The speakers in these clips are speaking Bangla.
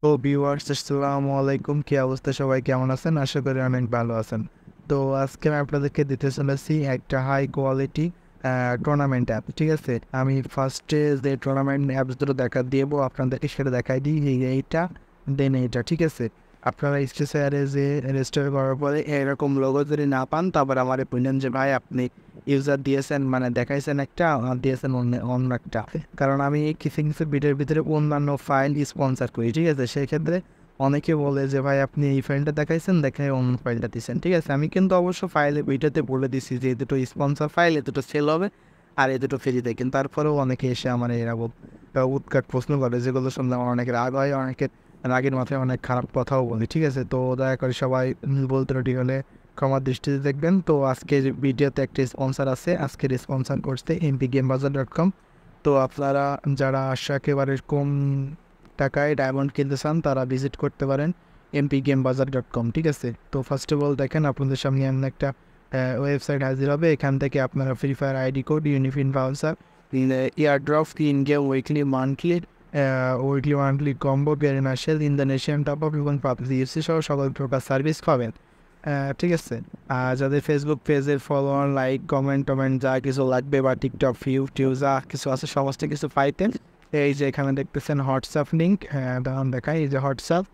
তো ভিউয়ার্স আসসালামু আলাইকুম। কি অবস্থা, সবাই কেমন আছেন? আশা করি অনেক ভালো আছেন। তো আজকে আমি আপনাদেরকে দিতে চলেছি একটা হাই কোয়ালিটি টুর্নামেন্ট অ্যাপ। ঠিক আছে? আমি ফার্স্টে যে টুর্নামেন্ট অ্যাপস দুটো দেবো আপনাদেরকে, সেটা দেখাই দিই। এইটা দেন এইটা। ঠিক আছে? আপনারা স্টেশনে যে রেজিস্টার করার পরে এরকম লোগো যদি না পান, তারপর আমারে বললেন যে ভাই আপনি ইউজার দিয়েছেন, মানে দেখাইছেন একটা আর দিয়েছেন অন্য একটা। কারণ আমি কিছু কিছু ভিডিওর ভিতরে অন্যান্য ফাইল স্পন্সর করি। ঠিক আছে? সেক্ষেত্রে অনেকে বলে যে ভাই আপনি এই ফাইলটা দেখাইছেন, দেখাই অন্য ফাইলটা দিচ্ছেন। ঠিক আছে? আমি কিন্তু অবশ্য ফাইলে ভিডিওতে বলে দিছি যে এই দুটো স্পন্সর ফাইল, এ দুটো সেল হবে আর এ দুটো ফ্রিতে। কিন্তু তারপরেও অনেকে এসে আমার এরকম উৎকাট প্রশ্ন করে, যেগুলো শুনলে আমার অনেক রাগ হয়, অনেকের রাগের মাথায় অনেক খারাপ কথাও বলি। ঠিক আছে? তো দয়া করে সবাই বলতে ত্রুটি হলে ক্ষমার দৃষ্টিতে দেখবেন। তো আজকের ভিডিওতে একটা স্পন্সর আছে, আজকের স্পন্সর করছে mpgamebazaar.com। তো আপনারা যারা একেবারে কম টাকায় ডায়মন্ড কিনতে চান, তারা ভিজিট করতে পারেন mpgamebazaar.com। ঠিক আছে? তো ফার্স্ট অফ অল দেখেন, আপনাদের সামনে এমন একটা ওয়েবসাইট হাজির হবে। এখান থেকে আপনারা free fire ID code, UniPin voucher, airdrop, in game weekly combo, Garena shell, Indonesian top up এবং পাবজি ইউসি সহ সকল প্রকার সার্ভিস পাবেন। ঠিক আছে? আর যাদের ফেসবুক পেজের ফলোয়ার, লাইক, কমেন্ট যা কিছু লাগবে, বা টিকটক ভিউ যা কিছু আছে, সমস্ত কিছু পাইতেন এই যে এখানে দেখতেছেন হোয়াটসঅ্যাপ লিঙ্ক। তখন দেখায় এই যে হোয়াটসঅ্যাপ,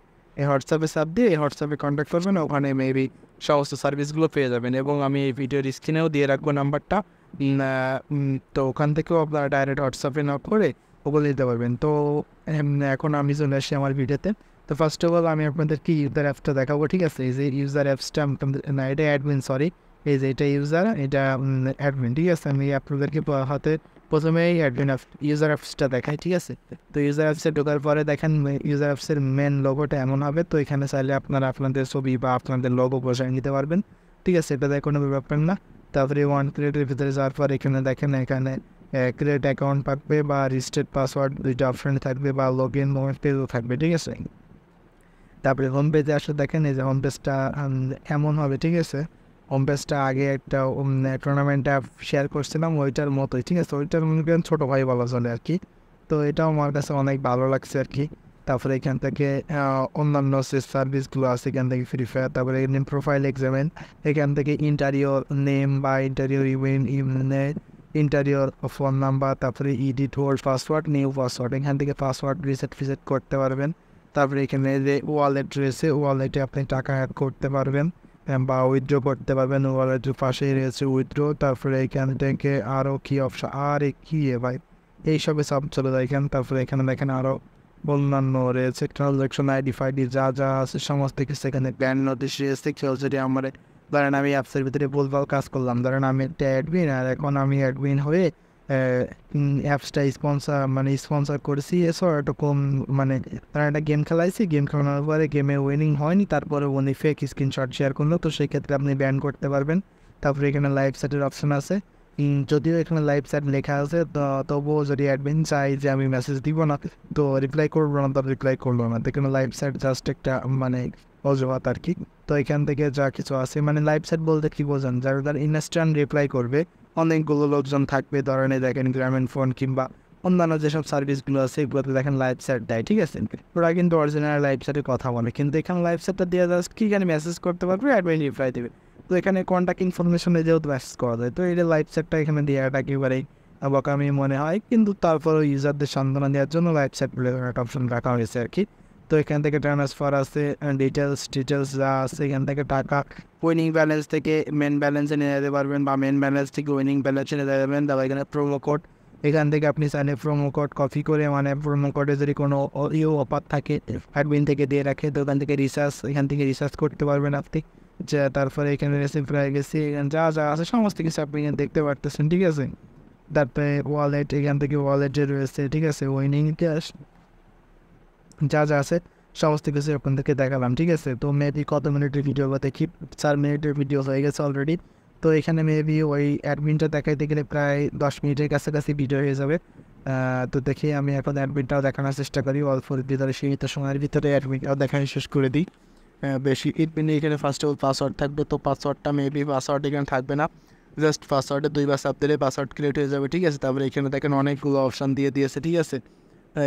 এই হোয়াটসঅ্যাপে চাপ দিয়ে এই হোয়াটসঅ্যাপে কন্ট্যাক্ট করবেন, ওখানে মেবি সমস্ত সার্ভিসগুলো পেয়ে যাবেন। এবং আমি এই ভিডিওর স্ক্রিনেও দিয়ে রাখবো নাম্বারটা। তো ওখান থেকেও আপনারা ডাইরেক্ট হোয়াটসঅ্যাপে নক করে ওগুলো দিতে পারবেন। তো এখন আমি চলে আসি আমার ভিডিওতে। তো ফার্স্ট অফ অল আমি আপনাদেরকে ইউজার অ্যাপসটা দেখাবো। ঠিক আছে? এই যে ইউজার অ্যাপসটা না, এটা অ্যাডমিন, সরি। এই যে এটা ইউজার, এটা অ্যাডমিন। ঠিক আছে? আমি আপনাদেরকে হাতে প্রথমে এই অ্যাডমিন অ্যাপ ইউজার অ্যাপসটা দেখাই। ঠিক আছে? তো ইউজার অ্যাপসে ঢোকার পরে দেখেন ইউজার অ্যাপসের মেন লোগোটা এমন হবে। তো এখানে চাইলে আপনারা আপনাদের ছবি বা আপনাদের লোগো বসায় নিতে পারবেন। ঠিক আছে? এটা কোনো ব্যাপার না। তারপরে ওয়ান ক্রিয়েটের ভিতরে যাওয়ার পর এখানে দেখেন, এখানে ক্রিয়েট অ্যাকাউন্ট থাকবে বা রিজিস্টার্ড পাসওয়ার্ড, দুইটা অপশন থাকবে, বা লগ ইন পেজও থাকবে। ঠিক আছে? তারপরে হোম পেজে আসলে দেখেন এই যে হোম পেজটা এমন হবে। ঠিক আছে? হোম পেজটা আগে একটা টুর্নামেন্ট অ্যাপ শেয়ার করছিলাম, ওইটার মতোই। ঠিক আছে? ওইটার মনে করেন ছোটো ভাই বলা চলে আর কি। তো এটাও আমার কাছে অনেক ভালো লাগছে আর কি। তারপরে এখান থেকে অন্যান্য যে সার্ভিসগুলো আছে এখান থেকে ফ্রি ফায়ার, তারপরে প্রোফাইল এক্সামেন, এখান থেকে ইন্টারিয়র নেম বা ইন্টারিয়র ইন্টারিয়র ফোন নাম্বার, তারপরে edit old password, new password, এখান থেকে পাসওয়ার্ড রিসেট করতে পারবেন। তারপরে এখানে যে ওয়ালেট রয়েছে, ওয়ালেটে আপনি টাকা অ্যাড করতে পারবেন বা উইথড্র করতে পারবেন। ওয়ালেটের পাশেই রয়েছে উইথড্র। তারপরে এখান থেকে আরও কি অপশন, আর কি ভাই এইসবে সব চলে যায় এখানে। তারপরে এখানে দেখেন আরও অন্যান্য রয়েছে, ট্রানজাকশন আইডি ফাইডি যা যা আছে সমস্ত কিছু এখানে ব্যান্ড নোটিশ রয়েছে। কেউ যদি আমার, ধরেন আমি অ্যাপসের ভিতরে ভুলভাল কাজ করলাম, ধরেন আমি একটা অ্যাডমিন, আর এখন আমি অ্যাডমিন হয়ে অ্যাপসটা স্পন্সর করেছি, এসব এরকম মানে তারা একটা গেম খেলাইছি, গেম খেলানোর পরে গেমে উইনিং হয়নি, তারপরে উনি ফেক স্ক্রিনশট শেয়ার করলো, তো সেই ক্ষেত্রে আপনি ব্যান করতে পারবেন। তারপরে এখানে লাইভ চ্যাটের অপশন আছে। যদিও এখানে লাইভ চ্যাট লেখা আছে, তবুও যদি অ্যাডমিন চাই যে আমি মেসেজ দিব না, তো রিপ্লাই করবো না, তো রিপ্লাই করলো না। তো এখানে লাইভ চ্যাট জাস্ট একটা অজুহাত আর কি। তো এখান থেকে যা কিছু আছে, লাইভ চ্যাট বলতে কি বোঝেন, যারা ইনস্ট্যান্ট রিপ্লাই করবে, অনেকগুলো লোকজন থাকবে, ধরনের দেখেন গ্রামীণ ফোন কিংবা অন্যান্য যেসব সার্ভিসগুলো আছে এগুলোতে দেখেন লাইভ চ্যাট দেয়। ঠিক আছে? ওরা কিন্তু অরিজিনাল লাইভ চ্যাটে কথা বলে, কিন্তু এখানে লাইভ চ্যাটটা দিয়ে জাস্ট কি এখানে মেসেজ করতে পারবে, অ্যাডমিন রিপ্লাই দেবে। তো এখানে কন্ট্যাক্ট ইনফরমেশনে যেহেতু মেসেজ করা যায়, তো এটা লাইভ চ্যাটটা এখানে দেওয়াটা একেবারেই বোকামি মনে হয়। কিন্তু তারপরেও ইউজারদের সান্ত্বনা দেওয়ার জন্য লাইভ চ্যাট বলে একটা অপশন রাখা হয়েছে আর কি। তো এখান থেকে ট্রান্সফার আছে, ডিটেলস যা আছে, এখান থেকে টাকা উইনিং ব্যালেন্স থেকে মেন ব্যালেন্সে নিয়ে যেতে পারবেন, বা মেন ব্যালেন্স থেকে উইনিং ব্যালেন্সে নিয়ে যাবেন। তারপর এখানে প্রোমো কোড, এখান থেকে আপনি চাইলে প্রোমো কোড কপি করে, প্রোমো কোডে যদি কোনো অফার থাকে অ্যাডমিন থেকে দিয়ে রাখে, তো ওখান থেকে এখান থেকে রিসার্চ করতে পারবেন আপনি। যে তারপরে এখানে রেসিভ হয়ে গেছে, এখানে যা যা আছে সমস্ত কিছু আপনি এখানে দেখতে পারতেছেন। ঠিক আছে? তারপরে ওয়ালেট, এখান থেকে ওয়ালেটে রয়েছে। ঠিক আছে? উইনিং ক্যাশ যা যা আছে সমস্ত কিছু আপনাদেরকে দেখালাম। ঠিক আছে? তো মেবি কত মিনিটের ভিডিও বা দেখি, 4 মিনিটের ভিডিও হয়ে গেছে অলরেডি। তো এখানে মেবি ওই অ্যাডমিনটা দেখাইতে গেলে প্রায় 10 মিনিটের কাছাকাছি ভিডিও হয়ে যাবে। তো দেখি আমি এখন অ্যাডমিনটাও দেখানোর চেষ্টা করি, অল্পর ভিতরে সীমিত সময়ের ভিতরে অ্যাডমিনটাও দেখানো শেষ করে দিই। বেশি অ্যাডমিনে এখানে ফার্স্ট অফ অল পাসওয়ার্ড থাকবে, তো পাসওয়ার্ডটা মেবি পাসওয়ার্ড এখানে থাকবে না, জাস্ট পাসওয়ার্ডে 2বার চাপ দিলে পাসওয়ার্ড ক্রিয়েট হয়ে যাবে। ঠিক আছে? তারপরে এখানে দেখেন অনেকগুলো অপশান দিয়ে দিয়েছে। ঠিক আছে?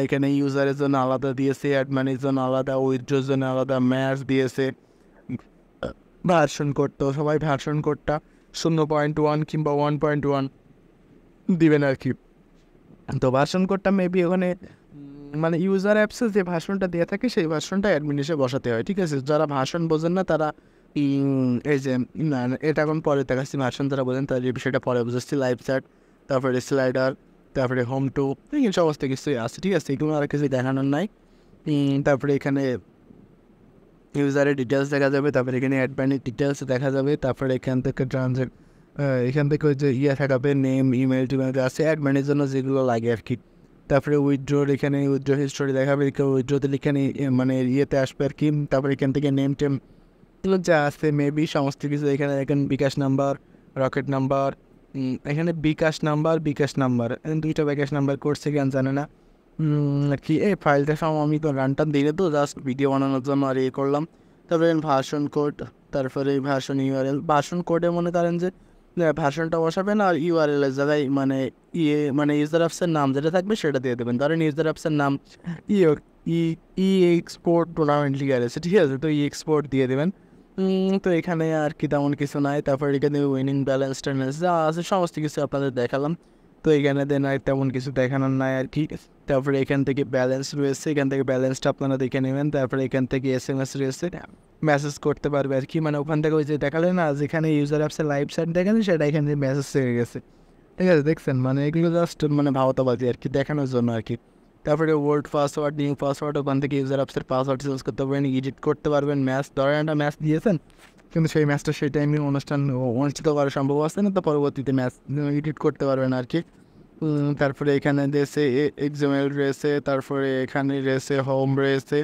এখানে ইউজারের জন্য আলাদা দিয়েছে, অ্যাডমিনের জন্য আলাদা, উইথড্রোর জন্য আলাদা, ম্যাচ দিয়েছে, ভার্সন কোড। তো সবাই ভার্সন কোডটা 0.1 কিংবা 1.1 দিবেন আর কি। তো ভার্সন কোডটা মেবি ওখানে মানে ইউজার অ্যাপসে যে ভার্সনটা দিয়ে থাকে সেই ভার্সনটা অ্যাডমিন এসে বসাতে হয়, ঠিক আছে। যারা ভার্সন বোঝেন না তারা এই যে এটা এখন পরে দেখাচ্ছি, ভার্সন যারা বোঝেন তারা এই বিষয়টা পরে বুঝাচ্ছি। লাইভ চ্যাট, তারপরে স্লাইডার, তারপরে হোম টু, সমস্ত কিছুই আছে, ঠিক আছে। এগুলো আর কিছু দেখানোর নাই। তারপরে এখানে ইউজারের ডিটেলস দেখা যাবে, তারপরে এখানে অ্যাডমিনের ডিটেলস দেখা যাবে, তারপরে এখান থেকে এখান থেকে ওই যে থাকাবে নেম, ইমেল টিমেল আছে অ্যাডমিনের জন্য যেগুলো লাগে আর কি। তারপরে উইথড্রোর এখানে উইথড্রো হিস্টোরি দেখাবে, উইথড্রোতে এখানে মানে ইয়েতে আসবে আর কি। তারপরে এখান থেকে নেম টেম এগুলো যা আছে মেবি সমস্ত কিছু এখানে দেখেন। বিকাশ নাম্বার, রকেট নাম্বার, এখানে বিকাশ নাম্বার দুইটা বিকাশ নাম্বার করছে কেন জানে না আর কি। এই ফাইলটা সব আমি তো রানটান দিলে তো জাস্ট ভিডিও বানানোর জন্য আর করলাম। তারপরে ভার্সন কোড, তারপরে ভার্সন ইউআরএল। ভার্সন কোডে মনে করেন যে ভার্সনটা বসাবেন আর ইউআরএলের জায়গায় মানে ইউজার অ্যাপসের নাম যেটা থাকবে সেটা দিয়ে দেবেন। ধরেন ইউজার অ্যাপসের নাম ই এক্সপোর্ট টুর্নামেন্ট লিগার আছে, ঠিক আছে। তো এক্সপোর্ট দিয়ে দেবেন। তো এখানে আর কি তেমন কিছু নাই। তারপরে এখানে উইনিং ব্যালেন্স ট্যালেন্স যা আছে সমস্ত কিছু আপনাদের দেখালাম। তো এখানে দেন আর তেমন কিছু দেখানোর নাই আর কি। তারপরে এখান থেকে ব্যালেন্স রয়েছে, এখান থেকে ব্যালেন্সটা আপনারা দেখে নেবেন। তারপরে এখান থেকে SMS রয়েছে, মেসেজ করতে পারবে আর কি। মানে ওখান থেকে ওই যে দেখালে না যেখানে ইউজার অ্যাপসের লাইভ চ্যাট দেখালে সেটা এখানে মেসেজ হয়ে গেছে, ঠিক আছে। দেখছেন মানে এগুলো জাস্ট মানে ভাওতাবাজি আর কি, দেখানোর জন্য আর কি। তারপরে ওল্ড পাসওয়ার্ড, নিউ পাসওয়ার্ড, ওখান থেকে ইউজার অ্যাপসের পাসওয়ার্ড চেঞ্জ করতে পারবেন, এডিট করতে পারবেন। ম্যাচ ধরেন একটা ম্যাচ দিয়েছেন কিন্তু সেই ম্যাচটা সেই টাইমে অনুষ্ঠিত করা সম্ভব আছে না, তো পরবর্তীতে ম্যাচ এডিট করতে পারবেন আর কি। তারপরে এখানে রয়েছে এক্সামেল রয়েছে, তারপরে এখানে রয়েছে হোম রয়েছে,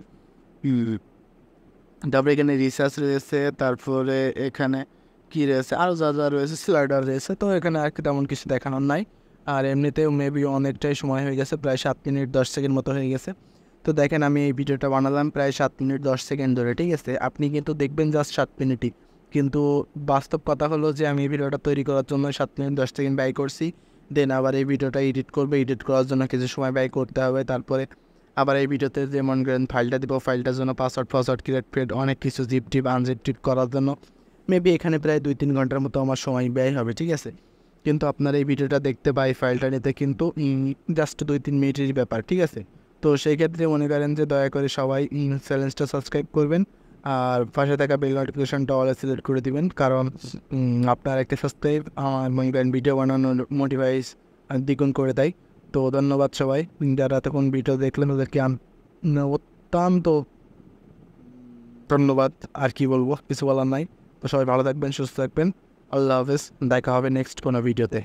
তারপরে এখানে রিসার্চ রয়েছে, তারপরে এখানে কী রয়েছে আরও যা যা রয়েছে, স্লাইডার রয়েছে। তো এখানে আর কি তেমন কিছু দেখানোর নাই। আর এমনিতেও মেবি অনেকটাই সময় হয়ে গেছে, প্রায় 7 মিনিট 10 সেকেন্ড মতো হয়ে গেছে। তো দেখেন আমি এই ভিডিওটা বানালাম প্রায় 7 মিনিট 10 সেকেন্ড ধরে, ঠিক আছে। আপনি কিন্তু দেখবেন জাস্ট 7 মিনিটই, কিন্তু বাস্তব কথা হলো যে আমি এই ভিডিওটা তৈরি করার জন্য 7 মিনিট 10 সেকেন্ড ব্যয় করছি। দেন আবার এই ভিডিওটা এডিট করবে, এডিট করার জন্য কিছু সময় ব্যয় করতে হবে। তারপরে আবার এই ভিডিওতে যেমন ফাইলটা দিব, ফাইলটার জন্য পাসওয়ার্ড ক্রিয়েট অনেক কিছু জিপ টিপ আনজিপ টিপ করার জন্য মেবি এখানে প্রায় 2-3 ঘন্টার মতো আমার সময় ব্যয় হবে, ঠিক আছে। কিন্তু আপনার এই ভিডিওটা দেখতে বা এই ফাইলটা নিতে কিন্তু জাস্ট 2-3 মিনিটেরই ব্যাপার, ঠিক আছে। তো সেই ক্ষেত্রে মনে করেন যে দয়া করে সবাই চ্যানেলটা সাবস্ক্রাইব করবেন আর পাশে থাকা বেল নোটিফিকেশনটা অলে সিলেক্ট করে দিবেন, কারণ আপনার একটা সাবস্ক্রাইব আমার মনে করেন ভিডিও বানানোর মোটিভাইজ দ্বিগুণ করে দেয়। তো ধন্যবাদ সবাই যারা তখন ভিডিও দেখলেন, ওদেরকে অত্যন্ত ধন্যবাদ। আর কি বলবো, কিছু বলার নাই। তো সবাই ভালো থাকবেন, সুস্থ থাকবেন। আল্লাহ হাফেজ, দেখা হবে নেক্সট কোনো ভিডিওতে।